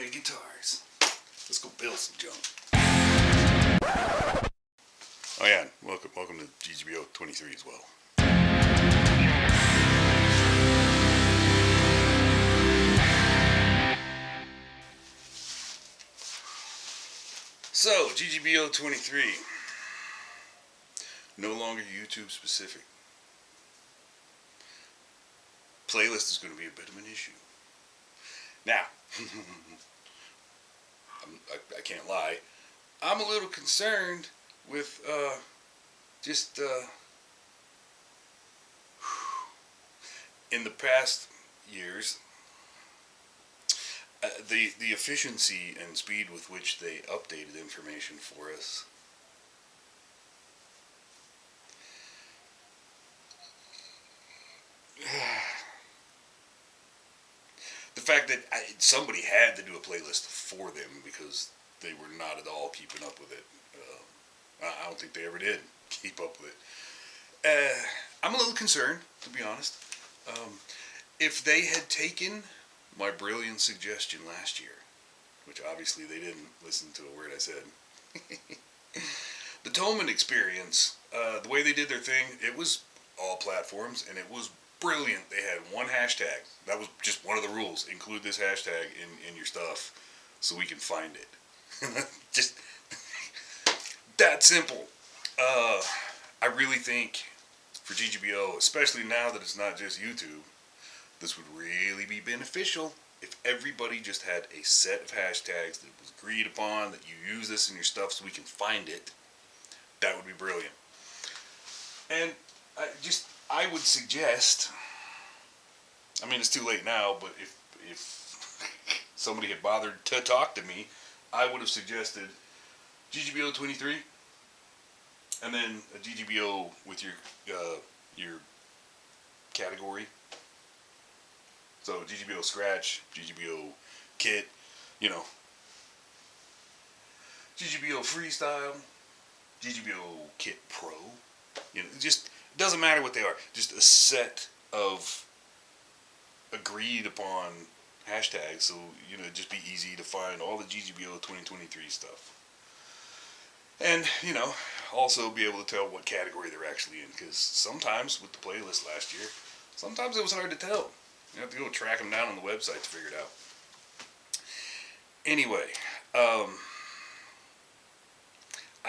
Legendary guitars. Let's go build some junk. Oh yeah, welcome to GGBO23 as well. So, GGBO23, no longer YouTube specific. Playlist is going to be a bit of an issue. Now, I can't lie, I'm a little concerned with in the past years, the efficiency and speed with which they updated information for us. The fact that somebody had to do a playlist for them because they were not at all keeping up with it. I don't think they ever did keep up with it. I'm a little concerned, to be honest. If they had taken my brilliant suggestion last year, which obviously they didn't listen to a word I said, the Tolman experience, the way they did their thing, it was all platforms, and it was brilliant. They had one hashtag. That was just one of the rules. Include this hashtag in your stuff so we can find it. Just that simple. I really think for GGBO, especially now that it's not just YouTube, this would really be beneficial if everybody just had a set of hashtags that was agreed upon, that you use this in your stuff so we can find it. That would be brilliant. And I would suggest, I mean, it's too late now, but if somebody had bothered to talk to me, I would have suggested GGBO23 and then a GGBO with your category. So GGBO Scratch, GGBO Kit, GGBO Freestyle, GGBO Kit Pro. Just it doesn't matter what they are. Just a set of agreed upon hashtags, so it'd just be easy to find all the GGBO 2023 stuff. And also be able to tell what category they're actually in, because sometimes with the playlist last year, sometimes it was hard to tell. You have to go track them down on the website to figure it out. Anyway, I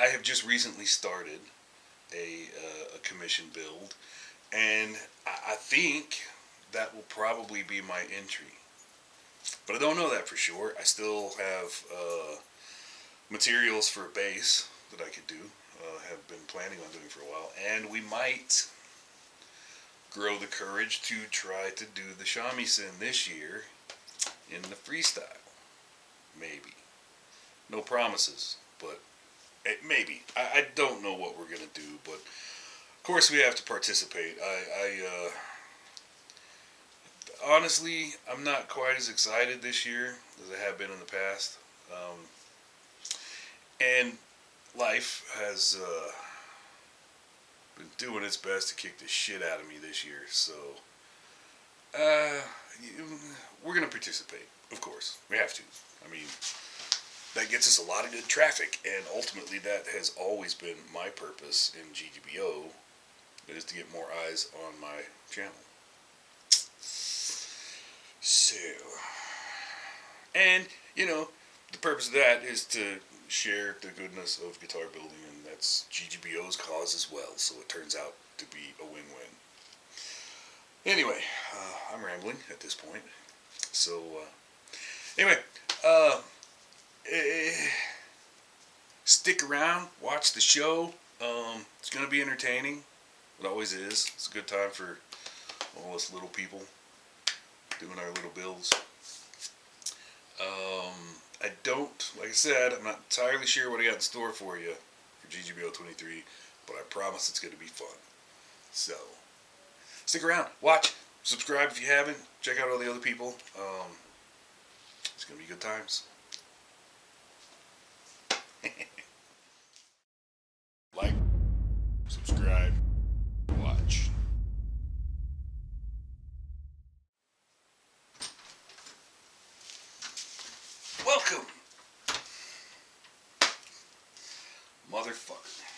have just recently started a commission build, and I think that will probably be my entry. But I don't know that for sure. I still have materials for a bass that I could do. Have been planning on doing for a while, and we might grow the courage to try to do the shamisen this year in the freestyle. Maybe. No promises, but maybe. I don't know what we're going to do, but of course we have to participate. Honestly, I'm not quite as excited this year as I have been in the past. And life has been doing its best to kick the shit out of me this year, so we're going to participate, of course. We have to. I mean, that gets us a lot of good traffic, and ultimately that has always been my purpose in GGBO, is to get more eyes on my channel. So, and, the purpose of that is to share the goodness of guitar building, and that's GGBO's cause as well, so it turns out to be a win-win. Anyway, I'm rambling at this point, so anyway, stick around, watch the show. It's going to be entertaining. It always is. It's a good time for all us little people doing our little builds. I don't, like I said, I'm not entirely sure what I got in store for you for GGBO23, but I promise it's going to be fun. So, stick around, watch, subscribe if you haven't, check out all the other people. It's going to be good times. Like, subscribe, watch. Welcome, motherfucker.